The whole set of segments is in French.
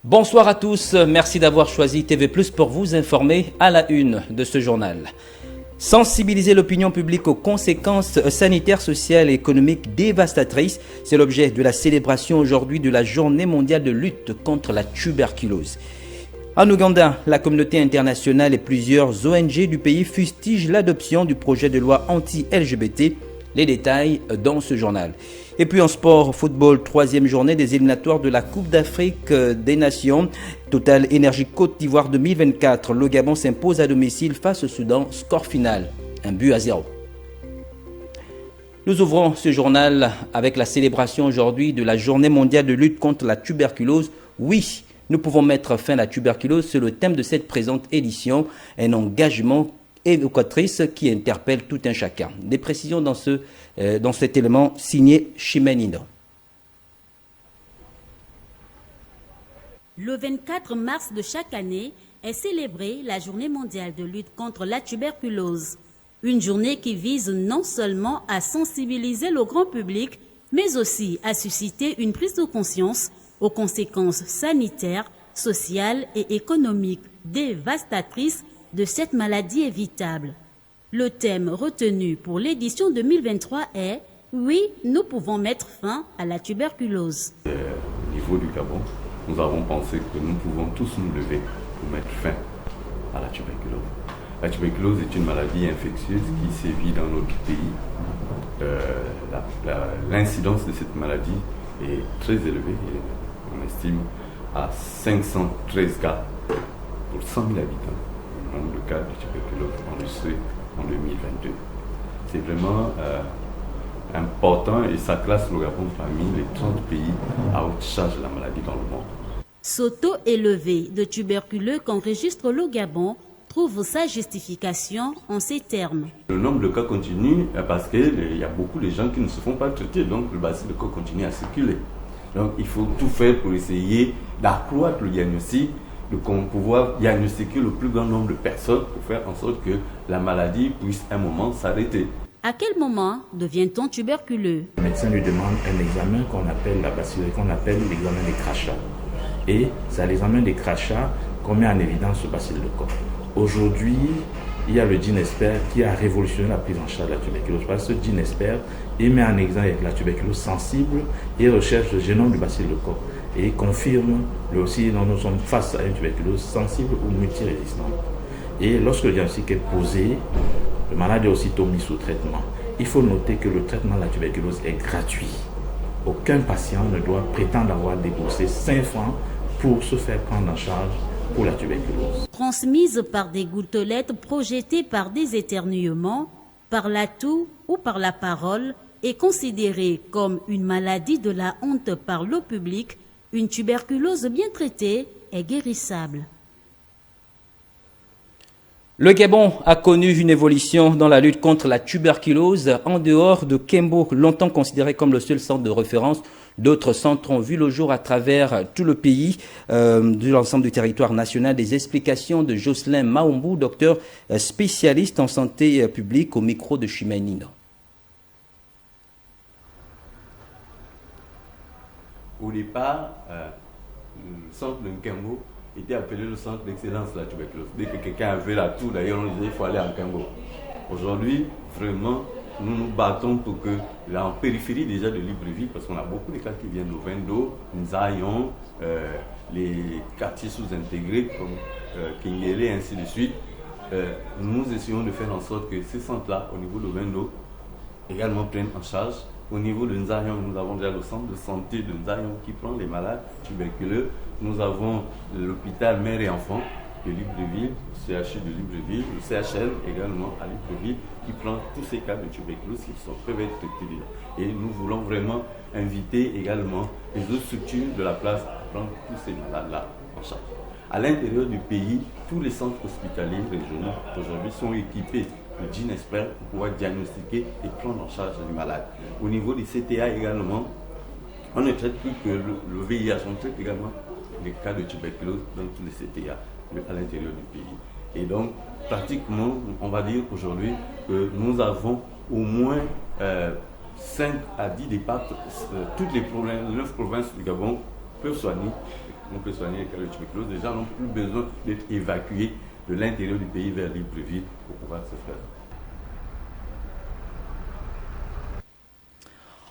Bonsoir à tous, merci d'avoir choisi TV+ pour vous informer à la une de ce journal. Sensibiliser l'opinion publique aux conséquences sanitaires, sociales et économiques dévastatrices, c'est l'objet de la célébration aujourd'hui de la Journée mondiale de lutte contre la tuberculose. En Ouganda, la communauté internationale et plusieurs ONG du pays fustigent l'adoption du projet de loi anti-LGBT. Les détails dans ce journal. Et puis en sport, football, troisième journée des éliminatoires de la Coupe d'Afrique des Nations. Total Énergie Côte d'Ivoire 2024. Le Gabon s'impose à domicile face au Soudan. Score final, 1-0. Nous ouvrons ce journal avec la célébration aujourd'hui de la Journée mondiale de lutte contre la tuberculose. Oui, nous pouvons mettre fin à la tuberculose. C'est le thème de cette présente édition. Un engagement évocatrice qui interpelle tout un chacun. Des précisions dans cet élément signé Chimenino. Le 24 mars de chaque année est célébrée la Journée mondiale de lutte contre la tuberculose. Une journée qui vise non seulement à sensibiliser le grand public, mais aussi à susciter une prise de conscience aux conséquences sanitaires, sociales et économiques dévastatrices de cette maladie évitable. Le thème retenu pour l'édition 2023 est « Oui, nous pouvons mettre fin à la tuberculose ». Au niveau du Gabon, nous avons pensé que nous pouvons tous nous lever pour mettre fin à la tuberculose. La tuberculose est une maladie infectieuse qui sévit dans notre pays. L'incidence de cette maladie est très élevée. On estime à 513 cas pour 100 000 habitants. Nombre de cas de tuberculose enregistrés en 2022. C'est vraiment important et ça classe le Gabon parmi les 30 pays à haute charge de la maladie dans le monde. Ce taux élevé de tuberculeux qu'enregistre le Gabon trouve sa justification en ces termes. Le nombre de cas continue parce qu'il y a beaucoup de gens qui ne se font pas traiter, donc le bacille de cas continue à circuler. Donc il faut tout faire pour essayer d'accroître le diagnostic, de pouvoir diagnostiquer le plus grand nombre de personnes pour faire en sorte que la maladie puisse à un moment s'arrêter. À quel moment devient-on tuberculeux? Le médecin lui demande un examen qu'on appelle la bacillothèse, qu'on appelle l'examen des crachats. Et c'est à l'examen des crachats qu'on met en évidence ce bacille de corps. Aujourd'hui, il y a le Ginesper qui a révolutionné la prise en charge de la tuberculose. Parce que ce Ginesper, il met en exemple la tuberculose sensible et recherche le génome du bacille de corps. Et confirme aussi que nous sommes face à une tuberculose sensible ou multirésistante. Et lorsque le diagnostic est posé, le malade est aussitôt mis sous traitement. Il faut noter que le traitement de la tuberculose est gratuit. Aucun patient ne doit prétendre avoir déboursé 5 francs pour se faire prendre en charge pour la tuberculose. Transmise par des gouttelettes projetées par des éternuements, par la toux ou par la parole, est considérée comme une maladie de la honte par le public. Une tuberculose bien traitée est guérissable. Le Gabon a connu une évolution dans la lutte contre la tuberculose. En dehors de Kembo, longtemps considéré comme le seul centre de référence, d'autres centres ont vu le jour à travers tout le pays, de l'ensemble du territoire national. Des explications de Jocelyn Maombou, docteur spécialiste en santé publique, au micro de Chimenino. Au départ, le centre de Nkembo était appelé le centre d'excellence de la tuberculose. Dès que quelqu'un avait la toux, d'ailleurs, on disait qu'il faut aller à Nkembo. Aujourd'hui, vraiment, nous nous battons pour que, là, en périphérie déjà de Libreville, parce qu'on a beaucoup de cas qui viennent de Vendo, Nzayon, les quartiers sous-intégrés comme Kingele et ainsi de suite, nous essayons de faire en sorte que ces centres-là, au niveau de Vendo, également prennent en charge. Au niveau de Nzayon, nous avons déjà le centre de santé de Nzayon qui prend les malades tuberculeux. Nous avons l'hôpital mère et enfant de Libreville, le CHU de Libreville, le CHL également à Libreville qui prend tous ces cas de tuberculose qui peuvent être traités déjà. Et nous voulons vraiment inviter également les autres structures de la place à prendre tous ces malades-là en charge. À l'intérieur du pays, tous les centres hospitaliers régionaux aujourd'hui sont équipés de Ginesper pour pouvoir diagnostiquer et prendre en charge les malades. Au niveau des CTA également, on ne traite plus que le VIH, on traite également les cas de tuberculose dans tous les CTA à l'intérieur du pays. Et donc, pratiquement, on va dire aujourd'hui que nous avons au moins 5 à 10 départs, toutes les 9 provinces du Gabon peuvent soigner. On peut soigner les cas de tuberculose. Les gens n'ont plus besoin d'être évacués de l'intérieur du pays vers Libreville pour pouvoir se faire.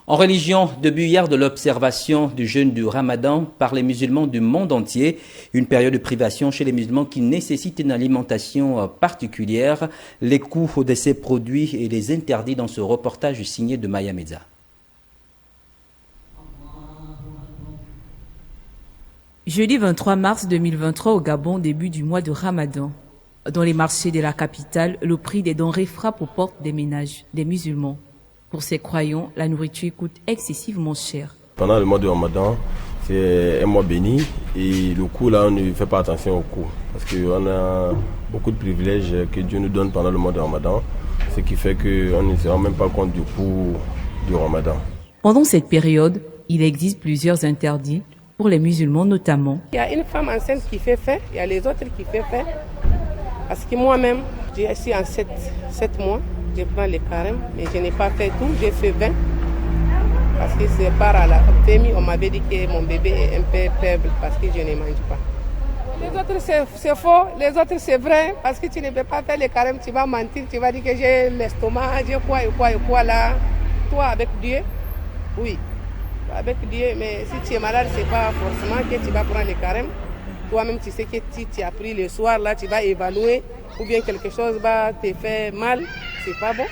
En religion, depuis hier de l'observation du jeûne du Ramadan par les musulmans du monde entier, une période de privation chez les musulmans qui nécessite une alimentation particulière, les coûts de ces produits et les interdits dans ce reportage signé de Maya Meza. Jeudi 23 mars 2023 au Gabon, début du mois de Ramadan. Dans les marchés de la capitale, le prix des denrées frappe aux portes des ménages, des musulmans. Pour ces croyants, la nourriture coûte excessivement cher. Pendant le mois de Ramadan, c'est un mois béni et le coût là, on ne fait pas attention au coût parce qu'on a beaucoup de privilèges que Dieu nous donne pendant le mois de Ramadan, ce qui fait qu'on ne se rend même pas compte du coût du Ramadan. Pendant cette période, il existe plusieurs interdits pour les musulmans notamment. Il y a une femme enceinte qui fait faim, il y a les autres qui font faim. Parce que moi-même, je suis en 7 mois. Je prends les carèmes, mais je n'ai pas fait tout, j'ai fait 20. Parce que c'est par à la famille, on m'avait dit que mon bébé est un peu faible parce que je ne mange pas. Les autres c'est faux, les autres c'est vrai, parce que tu ne peux pas faire les carèmes, tu vas mentir, tu vas dire que j'ai l'estomac, j'ai quoi là. Toi avec Dieu, oui, avec Dieu, mais si tu es malade, c'est pas forcément que tu vas prendre les carèmes. Toi-même, tu sais que tu as pris le soir, là, tu vas évanouir, ou bien quelque chose va te faire mal, c'est pas bon.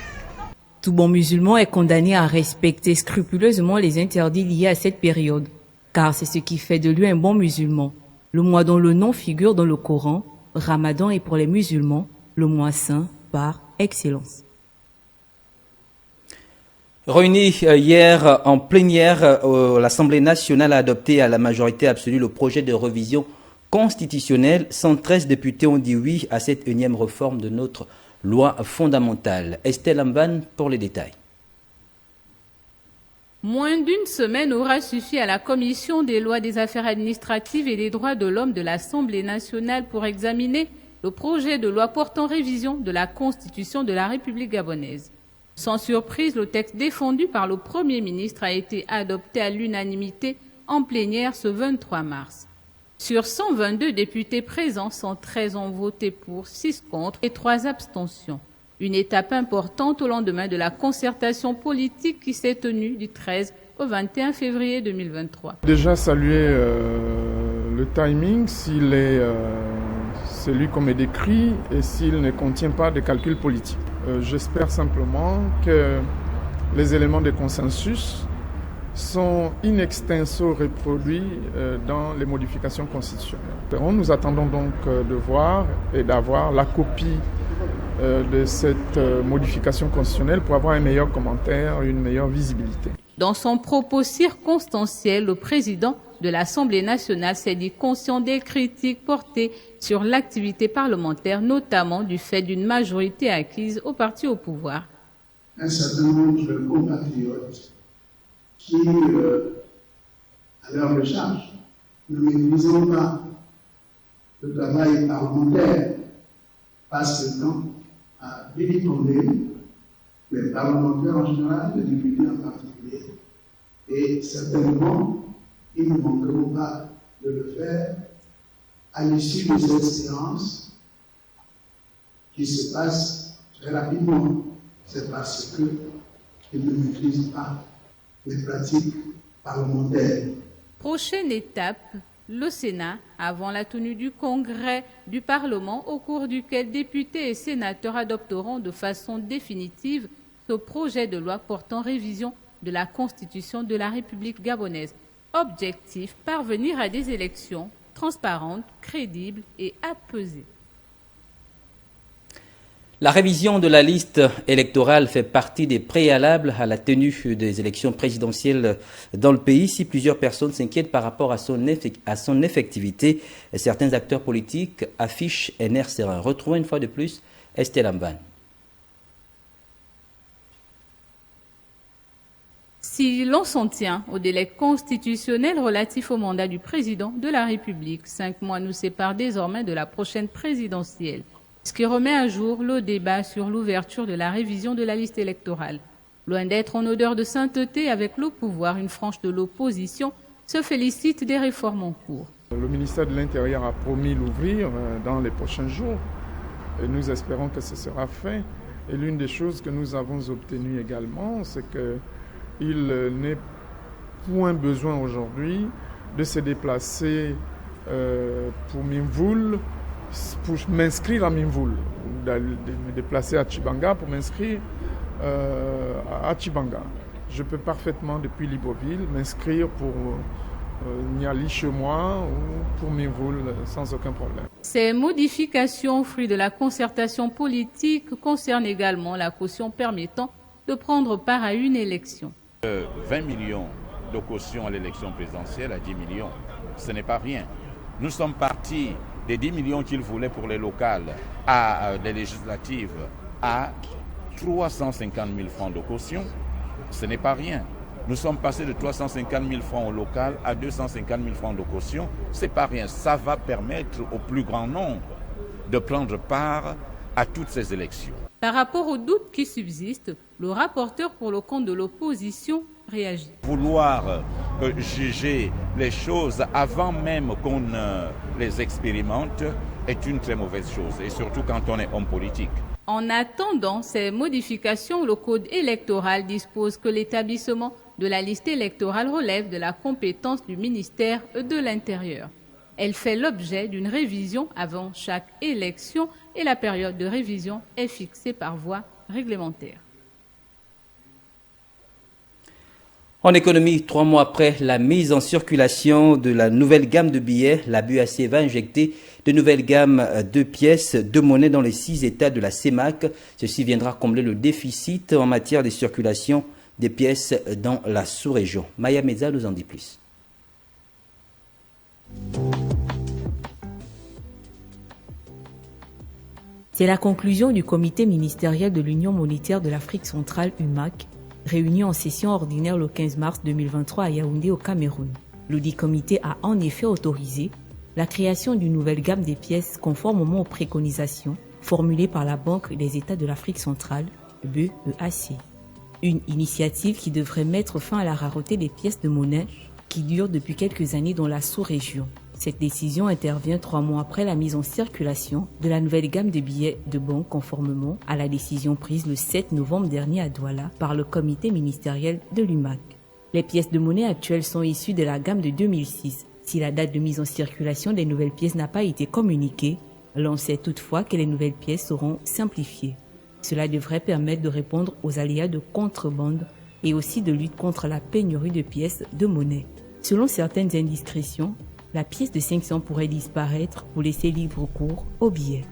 Tout bon musulman est condamné à respecter scrupuleusement les interdits liés à cette période, car c'est ce qui fait de lui un bon musulman. Le mois dont le nom figure dans le Coran, Ramadan est pour les musulmans le mois saint par excellence. Réunis hier en plénière, l'Assemblée nationale a adopté à la majorité absolue le projet de révision constitutionnelle. 113 députés ont dit oui à cette énième réforme de notre loi fondamentale. Estelle Amban pour les détails. Moins d'une semaine aura suffi à la Commission des lois des affaires administratives et des droits de l'homme de l'Assemblée nationale pour examiner le projet de loi portant révision de la Constitution de la République gabonaise. Sans surprise, le texte défendu par le Premier ministre a été adopté à l'unanimité en plénière ce 23 mars. Sur 122 députés présents, 113 ont voté pour, 6 contre et 3 abstentions. Une étape importante au lendemain de la concertation politique qui s'est tenue du 13 au 21 février 2023. Déjà saluer le timing, s'il est celui qu'on me décrit et s'il ne contient pas de calculs politiques. J'espère simplement que les éléments de consensus sont in extenso reproduits dans les modifications constitutionnelles. Nous attendons donc de voir et d'avoir la copie de cette modification constitutionnelle pour avoir un meilleur commentaire, une meilleure visibilité. Dans son propos circonstanciel, le président de l'Assemblée nationale s'est dit conscient des critiques portées sur l'activité parlementaire, notamment du fait d'une majorité acquise au parti au pouvoir. Un certain nombre de compatriotes qui, à leur recharge, ne maîtrisant pas le travail parlementaire, passent le temps à délitourner les parlementaires en général, les députés en particulier. Et certainement, ils ne manqueront pas de le faire à l'issue de cette séance qui se passe très rapidement. C'est parce qu'ils ne maîtrisent pas les pratiques parlementaires. Prochaine étape, le Sénat, avant la tenue du Congrès du Parlement, au cours duquel députés et sénateurs adopteront de façon définitive ce projet de loi portant révision de la Constitution de la République gabonaise. Objectif, parvenir à des élections transparentes, crédibles et apaisées. La révision de la liste électorale fait partie des préalables à la tenue des élections présidentielles dans le pays. Si plusieurs personnes s'inquiètent par rapport à son effectivité, certains acteurs politiques affichent un air serein. Retrouvons une fois de plus Estelle Amban. Si l'on s'en tient au délai constitutionnel relatif au mandat du président de la République, 5 mois nous séparent désormais de la prochaine présidentielle, ce qui remet à jour le débat sur l'ouverture de la révision de la liste électorale. Loin d'être en odeur de sainteté avec le pouvoir, une frange de l'opposition se félicite des réformes en cours. Le ministère de l'Intérieur a promis l'ouvrir dans les prochains jours et nous espérons que ce sera fait. Et l'une des choses que nous avons obtenues également, c'est qu'il n'est point besoin aujourd'hui de se déplacer pour Minvoul, pour m'inscrire à Minvoul, de me déplacer à Tchibanga pour m'inscrire à Tchibanga. Je peux parfaitement depuis Libreville m'inscrire pour Niali chez moi ou pour Minvoul sans aucun problème. Ces modifications, fruits de la concertation politique, concernent également la caution permettant de prendre part à une élection. 20 millions de caution à l'élection présidentielle à 10 millions, ce n'est pas rien. Nous sommes partis des 10 millions qu'ils voulaient pour les locales à les législatives à 350 000 francs de caution, ce n'est pas rien. Nous sommes passés de 350 000 francs au local à 250 000 francs de caution. Ce n'est pas rien. Ça va permettre au plus grand nombre de prendre part à toutes ces élections. Par rapport aux doutes qui subsistent, le rapporteur pour le compte de l'opposition réagit. Vouloir juger les choses avant même qu'on les expérimente est une très mauvaise chose, et surtout quand on est homme politique. En attendant ces modifications, le code électoral dispose que l'établissement de la liste électorale relève de la compétence du ministère de l'Intérieur. Elle fait l'objet d'une révision avant chaque élection et la période de révision est fixée par voie réglementaire. En économie, 3 mois après la mise en circulation de la nouvelle gamme de billets, la BUAC va injecter de nouvelles gammes de pièces de monnaie dans les 6 États de la CEMAC. Ceci viendra combler le déficit en matière de circulation des pièces dans la sous-région. Maya Meza nous en dit plus. C'est la conclusion du comité ministériel de l'Union monétaire de l'Afrique centrale, UMAC, réuni en session ordinaire le 15 mars 2023 à Yaoundé au Cameroun. Le dit comité a en effet autorisé la création d'une nouvelle gamme des pièces conformément aux préconisations formulées par la Banque des États de l'Afrique centrale, BEAC. Une initiative qui devrait mettre fin à la rareté des pièces de monnaie qui dure depuis quelques années dans la sous-région. Cette décision intervient 3 mois après la mise en circulation de la nouvelle gamme de billets de banque conformément à la décision prise le 7 novembre dernier à Douala par le comité ministériel de l'UMAC. Les pièces de monnaie actuelles sont issues de la gamme de 2006. Si la date de mise en circulation des nouvelles pièces n'a pas été communiquée, l'on sait toutefois que les nouvelles pièces seront simplifiées. Cela devrait permettre de répondre aux aléas de contrebande et aussi de lutte contre la pénurie de pièces de monnaie. Selon certaines indiscrétions, la pièce de 500 pourrait disparaître pour laisser libre cours aux billets.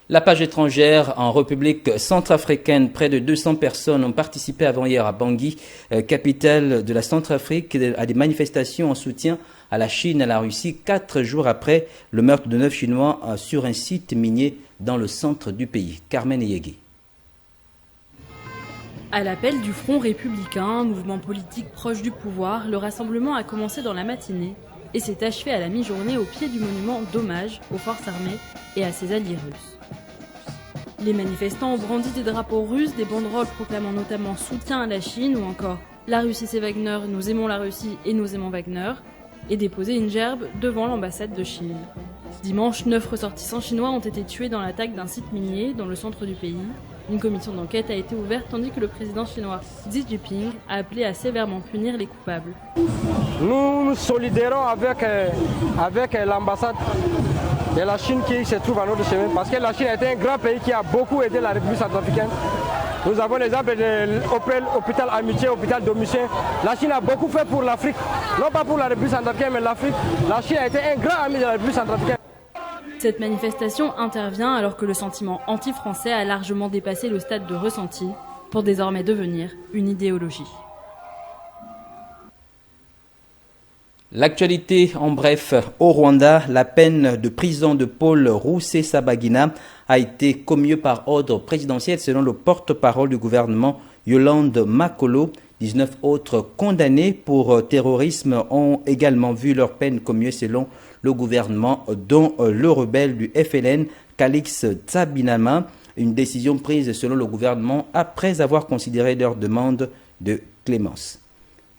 La page étrangère en République centrafricaine, près de 200 personnes ont participé avant-hier à Bangui, capitale de la Centrafrique, à des manifestations en soutien à la Chine et à la Russie, 4 jours après le meurtre de 9 Chinois sur un site minier dans le centre du pays. Carmen Eyegui. À l'appel du Front républicain, mouvement politique proche du pouvoir, le rassemblement a commencé dans la matinée et s'est achevé à la mi-journée au pied du monument d'hommage aux forces armées et à ses alliés russes. Les manifestants ont brandi des drapeaux russes, des banderoles proclamant notamment soutien à la Chine ou encore « La Russie c'est Wagner, nous aimons la Russie et nous aimons Wagner » et déposé une gerbe devant l'ambassade de Chine. Dimanche, 9 ressortissants chinois ont été tués dans l'attaque d'un site minier dans le centre du pays. Une commission d'enquête a été ouverte tandis que le président chinois Xi Jinping a appelé à sévèrement punir les coupables. Nous nous solidérons avec l'ambassade de la Chine qui se trouve à notre chemin parce que la Chine a été un grand pays qui a beaucoup aidé la République centrafricaine. Nous avons l'exemple de l'hôpital Amitié, l'hôpital Domitien. La Chine a beaucoup fait pour l'Afrique, non pas pour la République centrafricaine, mais l'Afrique. La Chine a été un grand ami de la République centrafricaine. Cette manifestation intervient alors que le sentiment anti-français a largement dépassé le stade de ressenti pour désormais devenir une idéologie. L'actualité en bref, au Rwanda, la peine de prison de Paul Rusesabagina a été commuée par ordre présidentiel selon le porte-parole du gouvernement Yolande Makolo. 19 autres condamnés pour terrorisme ont également vu leur peine commuée selon le gouvernement, dont le rebelle du FLN, Calix Tsabinama, une décision prise selon le gouvernement après avoir considéré leur demande de clémence.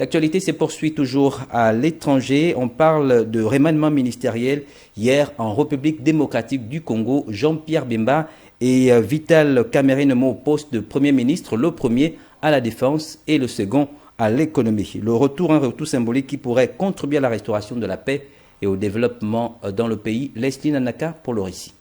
L'actualité se poursuit toujours à l'étranger. On parle de remaniement ministériel. Hier, en République démocratique du Congo, Jean-Pierre Bemba et Vital Kamerhe nommés au poste de Premier ministre, le premier à la défense et le second à l'économie. Un retour symbolique qui pourrait contribuer à la restauration de la paix et au développement dans le pays. Leslie Nanaka pour le récit.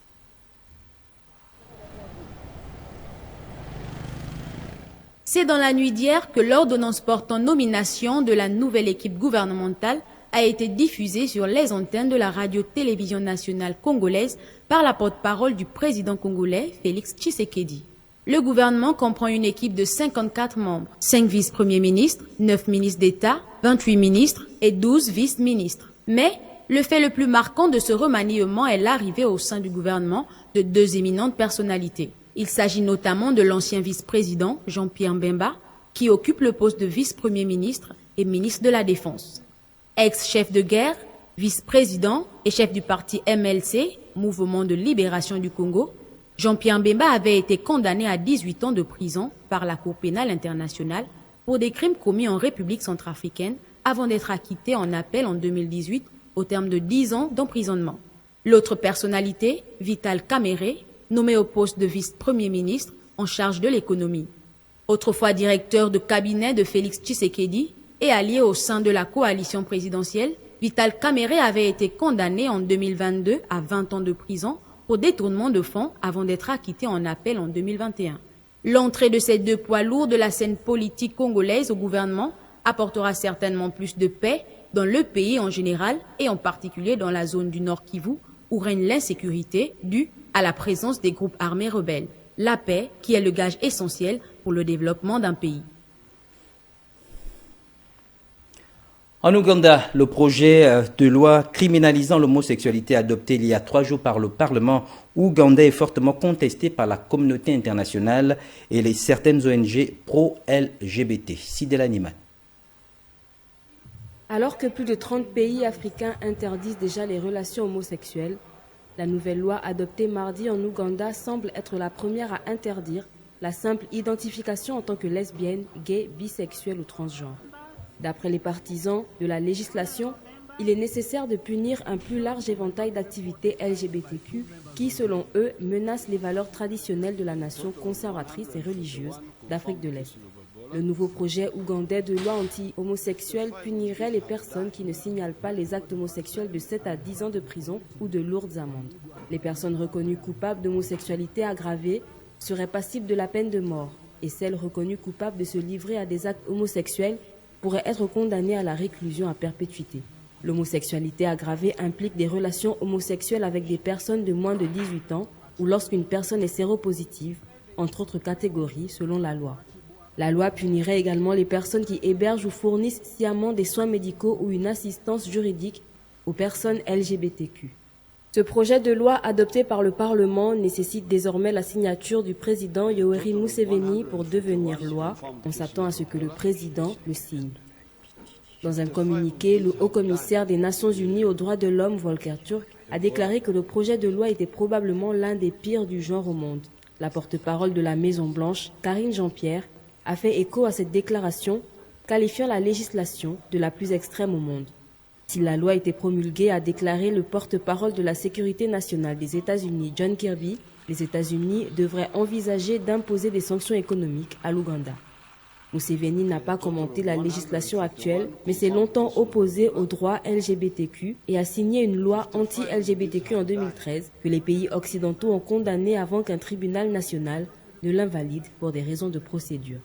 C'est dans la nuit d'hier que l'ordonnance portant nomination de la nouvelle équipe gouvernementale a été diffusée sur les antennes de la radio-télévision nationale congolaise par la porte-parole du président congolais, Félix Tshisekedi. Le gouvernement comprend une équipe de 54 membres, 5 vice-premiers ministres, 9 ministres d'État, 28 ministres et 12 vice-ministres. Mais le fait le plus marquant de ce remaniement est l'arrivée au sein du gouvernement de 2 éminentes personnalités. Il s'agit notamment de l'ancien vice-président Jean-Pierre Bemba, qui occupe le poste de vice-premier ministre et ministre de la Défense. Ex-chef de guerre, vice-président et chef du parti MLC, Mouvement de Libération du Congo, Jean-Pierre Bemba avait été condamné à 18 ans de prison par la Cour pénale internationale pour des crimes commis en République centrafricaine avant d'être acquitté en appel en 2018 au terme de 10 ans d'emprisonnement. L'autre personnalité, Vital Kamerhe, nommé au poste de vice-premier ministre en charge de l'économie. Autrefois directeur de cabinet de Félix Tshisekedi et allié au sein de la coalition présidentielle, Vital Kamerhe avait été condamné en 2022 à 20 ans de prison pour détournement de fonds avant d'être acquitté en appel en 2021. L'entrée de ces 2 poids lourds de la scène politique congolaise au gouvernement apportera certainement plus de paix dans le pays en général et en particulier dans la zone du Nord Kivu où règne l'insécurité due à la présence des groupes armés rebelles. La paix qui est le gage essentiel pour le développement d'un pays. En Ouganda, le projet de loi criminalisant l'homosexualité adopté il y a 3 jours par le Parlement ougandais est fortement contesté par la communauté internationale et certaines ONG pro-LGBT. Sidela Niman. Alors que plus de 30 pays africains interdisent déjà les relations homosexuelles, la nouvelle loi adoptée mardi en Ouganda semble être la première à interdire la simple identification en tant que lesbienne, gay, bisexuelle ou transgenre. D'après les partisans de la législation, il est nécessaire de punir un plus large éventail d'activités LGBTQ qui, selon eux, menacent les valeurs traditionnelles de la nation conservatrice et religieuse d'Afrique de l'Est. Le nouveau projet ougandais de loi anti-homosexuelle punirait les personnes qui ne signalent pas les actes homosexuels de 7 à 10 ans de prison ou de lourdes amendes. Les personnes reconnues coupables d'homosexualité aggravée seraient passibles de la peine de mort et celles reconnues coupables de se livrer à des actes homosexuels pourraient être condamnées à la réclusion à perpétuité. L'homosexualité aggravée implique des relations homosexuelles avec des personnes de moins de 18 ans ou lorsqu'une personne est séropositive, entre autres catégories selon la loi. La loi punirait également les personnes qui hébergent ou fournissent sciemment des soins médicaux ou une assistance juridique aux personnes LGBTQ. Ce projet de loi adopté par le Parlement nécessite désormais la signature du président Yoweri Museveni pour devenir loi. On s'attend à ce que le président le signe. Dans un communiqué, le haut-commissaire des Nations Unies aux droits de l'homme, Volker Turk, a déclaré que le projet de loi était probablement l'un des pires du genre au monde. La porte-parole de la Maison-Blanche, Karine Jean-Pierre, a fait écho à cette déclaration, qualifiant la législation de la plus extrême au monde. Si la loi était promulguée, a déclaré le porte-parole de la sécurité nationale des États-Unis, John Kirby, les États-Unis devraient envisager d'imposer des sanctions économiques à l'Ouganda. Museveni n'a pas commenté la législation actuelle, mais s'est longtemps opposé aux droits LGBTQ et a signé une loi anti-LGBTQ en 2013 que les pays occidentaux ont condamnée avant qu'un tribunal national ne l'invalide pour des raisons de procédure.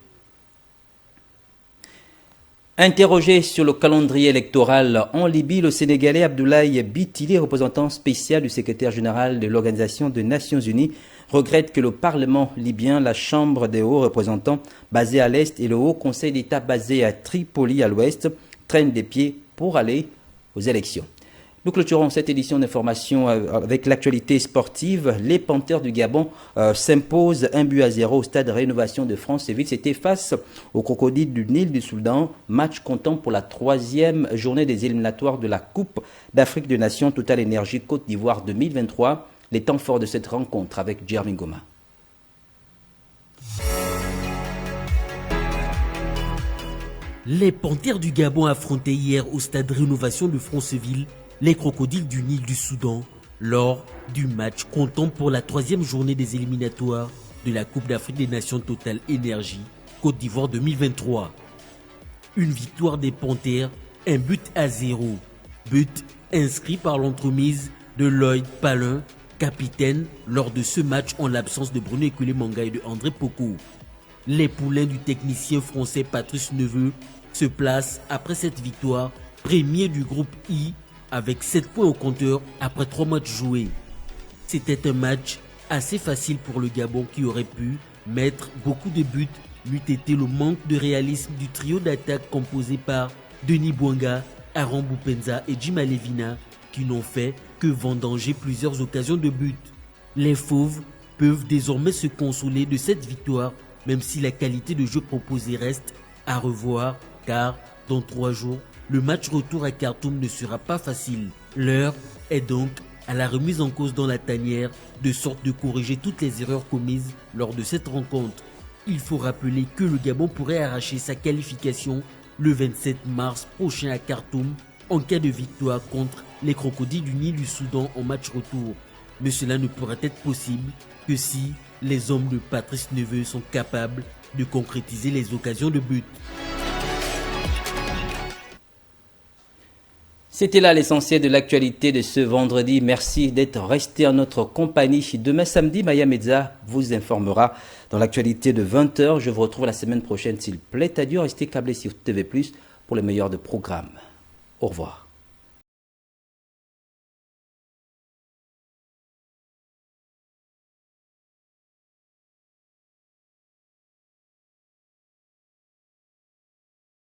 Interrogé sur le calendrier électoral en Libye, le Sénégalais Abdoulaye Bitili, représentant spécial du secrétaire général de l'Organisation des Nations Unies, regrette que le Parlement libyen, la Chambre des hauts représentants basée à l'Est et le Haut Conseil d'État basé à Tripoli à l'Ouest traînent des pieds pour aller aux élections. Nous clôturons cette édition d'information avec l'actualité sportive. Les Panthères du Gabon s'imposent 1-0 au stade de Rénovation de France-Séville. C'était face aux Crocodiles du Nil du Soudan. Match comptant pour la 3e journée des éliminatoires de la Coupe d'Afrique des Nations Total Énergie Côte d'Ivoire 2023. Les temps forts de cette rencontre avec Jeremy Goma. Les Panthères du Gabon affrontaient hier au stade Rénovation de Franceville les Crocodiles du Nil du Soudan lors du match comptant pour la 3e journée des éliminatoires de la Coupe d'Afrique des Nations Total Énergie Côte d'Ivoire 2023. Une victoire des Panthères, 1-0. But inscrit par l'entremise de Lloyd Palin, capitaine lors de ce match en l'absence de Bruno Ekwelemanga et de André Poko. Les poulains du technicien français Patrice Neveu se placent après cette victoire premier du groupe I avec 7 points au compteur après 3 matchs joués. C'était un match assez facile pour le Gabon qui aurait pu mettre beaucoup de buts, n'eût été le manque de réalisme du trio d'attaque composé par Denis Bouanga, Aaron Boupenza et Jim Alevina qui n'ont fait que vendanger plusieurs occasions de but. Les Fauves peuvent désormais se consoler de cette victoire même si la qualité de jeu proposée reste à revoir car dans 3 jours, le match retour à Khartoum ne sera pas facile. L'heure est donc à la remise en cause dans la tanière de sorte de corriger toutes les erreurs commises lors de cette rencontre. Il faut rappeler que le Gabon pourrait arracher sa qualification le 27 mars prochain à Khartoum en cas de victoire contre les Crocodiles du Nil du Soudan en match retour. Mais cela ne pourra être possible que si les hommes de Patrice Neveu sont capables de concrétiser les occasions de but. C'était là l'essentiel de l'actualité de ce vendredi. Merci d'être resté en notre compagnie. Demain samedi, Maya Medza vous informera dans l'actualité de 20h. Je vous retrouve la semaine prochaine s'il plaît à Dieu. Restez câblés sur TV+, pour les meilleurs de programmes. Au revoir.